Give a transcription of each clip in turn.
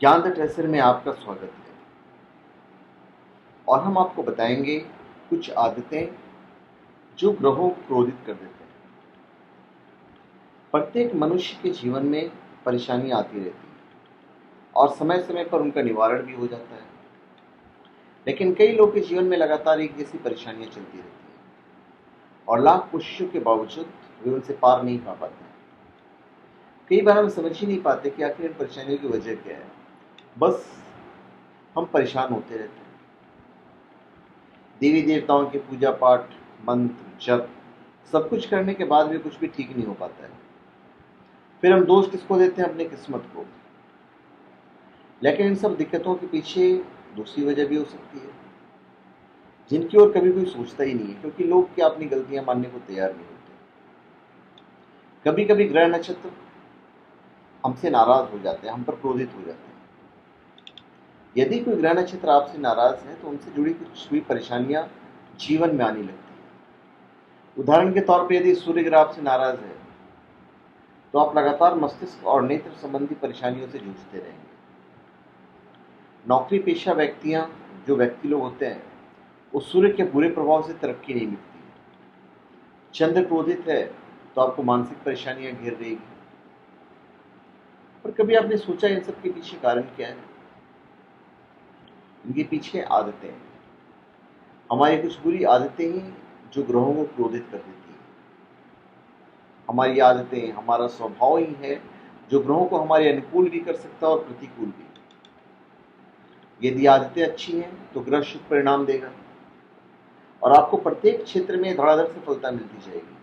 ज्ञान the tracer में आपका स्वागत है। और हम आपको बताएंगे कुछ आदतें जो ग्रहों को क्रोधित कर देते हैं। प्रत्येक मनुष्य के जीवन में परेशानियां आती रहती हैं और समय समय पर उनका निवारण भी हो जाता है, लेकिन कई लोगों के जीवन में लगातार एक जैसी परेशानियां चलती रहती हैं और लाख कोशिशों के बावजूद वे उनसे पार नहीं पा पाते हैं। कई बार हम समझ ही नहीं पाते कि आखिर इन परेशानियों की वजह क्या है। बस हम परेशान होते रहते हैं। देवी देवताओं के पूजा पाठ, मंत्र जप सब कुछ करने के बाद भी कुछ भी ठीक नहीं हो पाता है। फिर हम दोष किसको देते हैं? अपनी किस्मत को। लेकिन इन सब दिक्कतों के पीछे दूसरी वजह भी हो सकती है, जिनकी ओर कभी कोई सोचता ही नहीं है, क्योंकि लोग क्या अपनी गलतियां मानने को तैयार नहीं होते। कभी कभी ग्रह नक्षत्र हमसे नाराज हो जाते हैं, हम पर क्रोधित हो जाते हैं। यदि कोई ग्रह नक्षत्र आपसे नाराज है तो उनसे जुड़ी कुछ भी परेशानियां जीवन में आने लगती है। उदाहरण के तौर पर यदि सूर्य ग्रह आपसे नाराज है तो आप लगातार मस्तिष्क और नेत्र संबंधी परेशानियों से जूझते रहेंगे। नौकरी पेशा जो व्यक्ति लोग होते हैं, उस सूर्य के बुरे प्रभाव से तरक्की नहीं मिलती है। चंद्र क्रोधित है तो आपको मानसिक परेशानियां घेर रहेगी। पर कभी आपने सोचा इन सब के पीछे कारण क्या है? इनके पीछे आदतें हैं। हमारी कुछ बुरी आदतें ही जो ग्रहों को क्रोधित कर देती है। हमारी आदतें, हमारा स्वभाव ही है जो ग्रहों को हमारे अनुकूल भी कर सकता है और प्रतिकूल भी। यदि आदतें अच्छी हैं तो ग्रह शुभ परिणाम देगा और आपको प्रत्येक क्षेत्र में धड़ाधड़ सफलता मिलती जाएगी।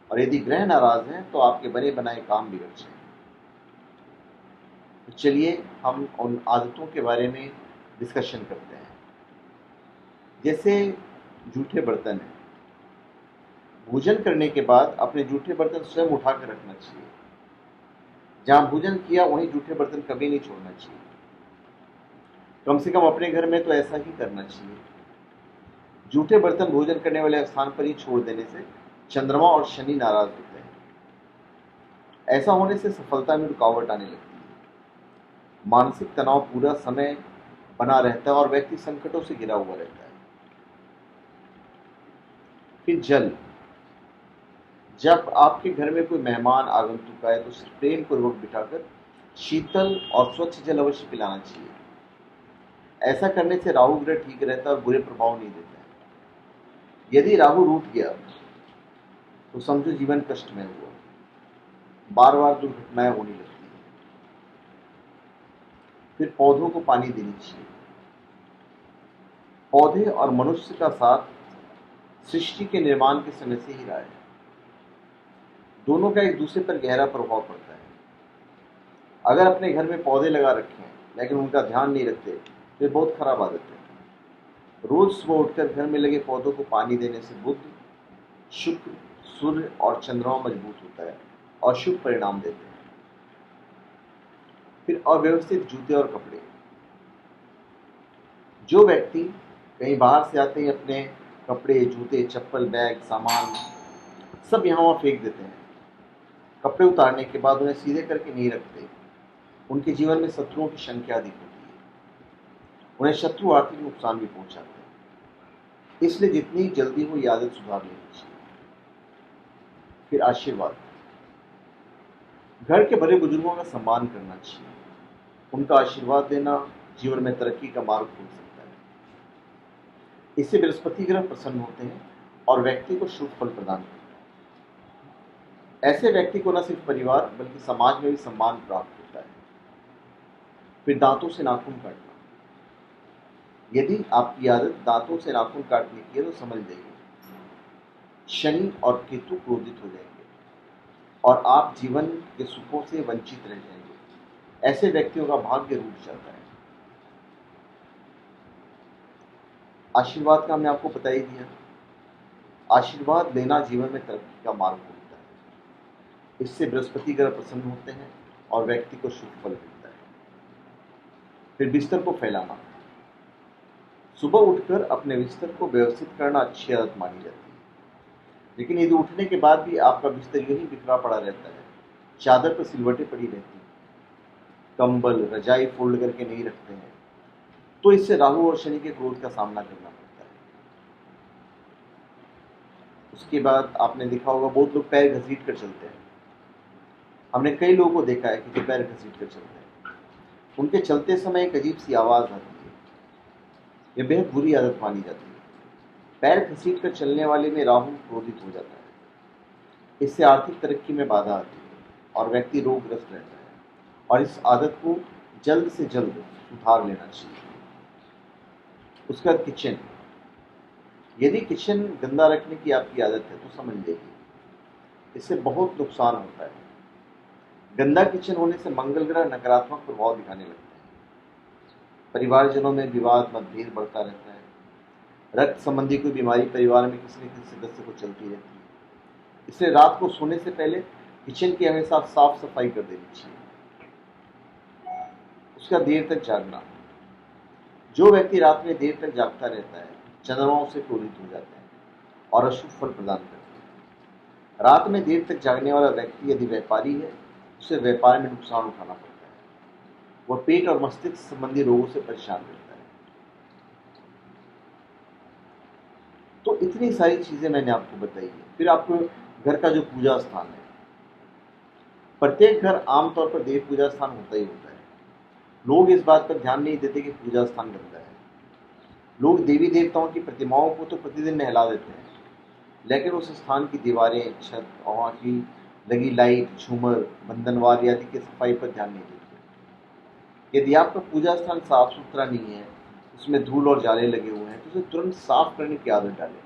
और यदि ग्रह नाराज हैं तो आपके बने बनाए काम बिगड़ जाएंगे। तो चलिए हम उन आदतों के बारे में डिस्कशन करते हैं। जैसे जूठे बर्तन है। भोजन करने के बाद अपने जूठे बर्तन स्वयं उठाकर रखना चाहिए। जहां भोजन किया वहीं जूठे बर्तन कभी नहीं छोड़ना चाहिए। कम से कम अपने घर में तो ऐसा ही करना चाहिए। जूठे बर्तन भोजन करने वाले स्थान पर ही छोड़ देने से चंद्रमा और शनि नाराज होते हैं। ऐसा होने से सफलता में रुकावट आने लगती है। मानसिक तनाव पूरा समय बना रहता है और व्यक्ति संकटों से घिरा हुआ रहता है। फिर जल। जब आपके घर में कोई मेहमान आगंतुक आए तो सिर्फ प्रेम पूर्वक बिठाकर शीतल और स्वच्छ जल अवश्य पिलाना चाहिए। ऐसा करने से राहु ग्रह ठीक रहता है और बुरे प्रभाव नहीं देता है। यदि राहु रूठ गया तो समझो जीवन कष्ट में हुआ। बार बार दुर्घटनाएं होने लगती है। फिर पौधों को पानी देनी चाहिए। पौधे और मनुष्य का साथ सृष्टि के निर्माण के समय से ही रहा है। दोनों का एक दूसरे पर गहरा प्रभाव पड़ता है। अगर अपने घर में पौधे लगा रखे हैं लेकिन उनका ध्यान नहीं रखते तो ये बहुत खराब आदत है। रोज सुबह उठकर घर में लगे पौधों को पानी देने से बुध, शुक्र, सूर्य और चंद्रमा मजबूत होता है और शुभ परिणाम देते हैं। फिर अव्यवस्थित जूते और कपड़े। जो व्यक्ति कहीं बाहर से आते हैं अपने कपड़े, जूते, चप्पल, बैग, सामान सब यहाँ वहाँ फेंक देते हैं। कपड़े उतारने के बाद उन्हें सीधे करके नहीं रखते। उनके जीवन में शत्रुओं की संख्या अधिक होती है। उन्हें शत्रु आर्थिक नुकसान भी पहुंचाते हैं। इसलिए जितनी जल्दी हो ये आदत सुधार लेनी चाहिए। फिर आशीर्वाद। घर के बड़े बुजुर्गों का सम्मान करना चाहिए। उनका आशीर्वाद देना जीवन में तरक्की का मार्ग खोल सकता है। इससे बृहस्पति ग्रह प्रसन्न होते हैं और व्यक्ति को शुभ फल प्रदान करते हैं। ऐसे व्यक्ति को न सिर्फ परिवार बल्कि समाज में भी सम्मान प्राप्त होता है। फिर दांतों से नाखून काटना। यदि आपकी आदत दांतों से नाखून काटने की है तो समझ जाइए शनि और केतु क्रोधित हो जाएंगे और आप जीवन के सुखों से वंचित रह जाएंगे। ऐसे व्यक्तियों का भाग्य रूठ जाता है। आशीर्वाद का हमने आपको बता ही दिया। आशीर्वाद लेना जीवन में तरक्की का मार्ग होता है। इससे बृहस्पति ग्रह प्रसन्न होते हैं और व्यक्ति को शुभ फल मिलता है। फिर बिस्तर को फैलाना। सुबह उठकर अपने बिस्तर को व्यवस्थित करना अच्छी आदत मानी जाती है, लेकिन यदि उठने के बाद भी आपका बिस्तर यूं ही बिखरा पड़ा रहता है, चादर पर सिलवटें पड़ी रहती हैं, कंबल, रजाई फोल्ड करके नहीं रखते हैं, तो इससे राहु और शनि के क्रोध का सामना करना पड़ता है। उसके बाद आपने देखा होगा बहुत लोग पैर घसीट कर चलते हैं। हमने कई लोगों को देखा है कि जो पैर घसीट कर चलते हैं, उनके चलते समय एक अजीब सी आवाज़ आती है। यह बेहद बुरी आदत मानी जाती है। पैर घसीट कर चलने वाले में राहु क्रोधित हो जाता है। इससे आर्थिक तरक्की में बाधा आती है और व्यक्ति रोगग्रस्त रहता है, और इस आदत को जल्द से जल्द सुधार लेना चाहिए। उसके बाद किचन, यदि किचन गंदा रखने की आपकी आदत है तो समझ लीजिए इससे बहुत नुकसान होता है। गंदा किचन होने से मंगल ग्रह नकारात्मक प्रभाव दिखाने लगता है। परिवारजनों में विवाद मतभेद बढ़ता रहता है। रक्त संबंधी कोई बीमारी परिवार में किसी न किसी सदस्य को चलती रहती है। इसलिए रात को सोने से पहले किचन की हमेशा साफ सफाई कर देनी चाहिए। उसका देर तक जागना, जो व्यक्ति रात में देर तक जागता रहता है चंद्रमा से क्रोधित हो जाते हैं और अशुभ फल प्रदान करते हैं। रात में देर तक जागने वाला व्यक्ति यदि व्यापारी है, उसे व्यापार में नुकसान उठाना पड़ता है। वह पेट और मस्तिष्क संबंधी रोगों से परेशान रहता है। तो इतनी सारी चीजें मैंने आपको बताई है। फिर आपको घर का जो पूजा स्थान है, प्रत्येक घर आमतौर पर देव पूजा स्थान होता ही होता है। लोग इस बात पर ध्यान नहीं देते कि पूजा स्थान गंदा है। लोग देवी देवताओं की प्रतिमाओं को तो प्रतिदिन नहला देते हैं, लेकिन उस स्थान की दीवारें, छत और वहाँ की लगी लाइट, झूमर, बंधनवार आदि की सफाई पर ध्यान नहीं देते। यदि आपका पूजा स्थान साफ सुथरा नहीं है, उसमें धूल और जाले लगे हुए हैं, तो उसे तुरंत साफ करने की आदत डालें।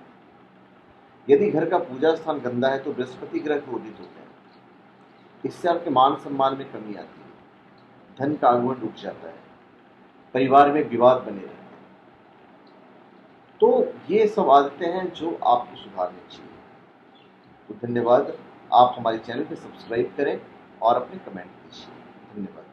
यदि घर का पूजा स्थान गंदा है तो बृहस्पति ग्रह क्रोधित होते हैं। इससे आपके मान सम्मान में कमी आती है, धन का आगमन रुक जाता है, परिवार में विवाद बने रहते हैं। तो ये सब आदतें हैं जो आपको सुधारनी चाहिए। तो धन्यवाद। आप हमारे चैनल पर सब्सक्राइब करें और अपने कमेंट दीजिए। धन्यवाद।